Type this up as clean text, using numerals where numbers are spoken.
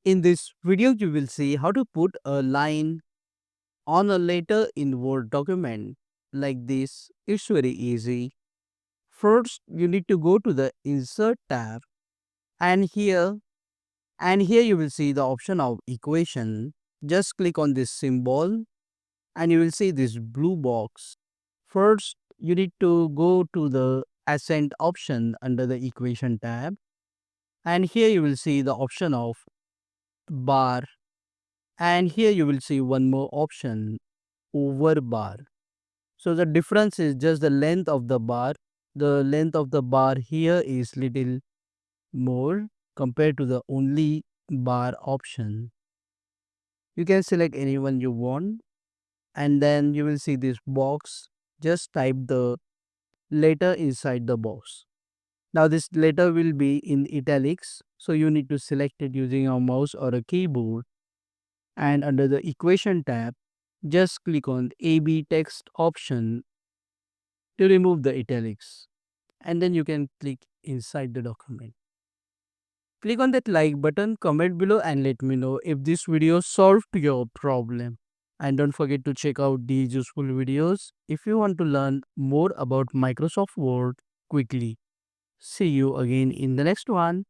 In this video, you will see how to put a line on a letter in Word document like this. It's very easy. First, you need to go to the Insert tab and here you will see the option of equation. Just click on this symbol and you will see this blue box. First, you need to go to the Ascent option under the equation tab and here you will see the option of bar and here you will see one more option, overbar. So the difference is just the length of the bar. The length of the bar here is little more compared to the only bar option. You can select anyone you want and then you will see this box. Just type the letter inside the box. Now this letter will be in italics, so you need to select it using a mouse or a keyboard, and under the equation tab just click on AB text option to remove the italics, and then you can click inside the document. Click on that like button, comment below and let me know if this video solved your problem. And don't forget to check out these useful videos if you want to learn more about Microsoft Word quickly. See you again in the next one.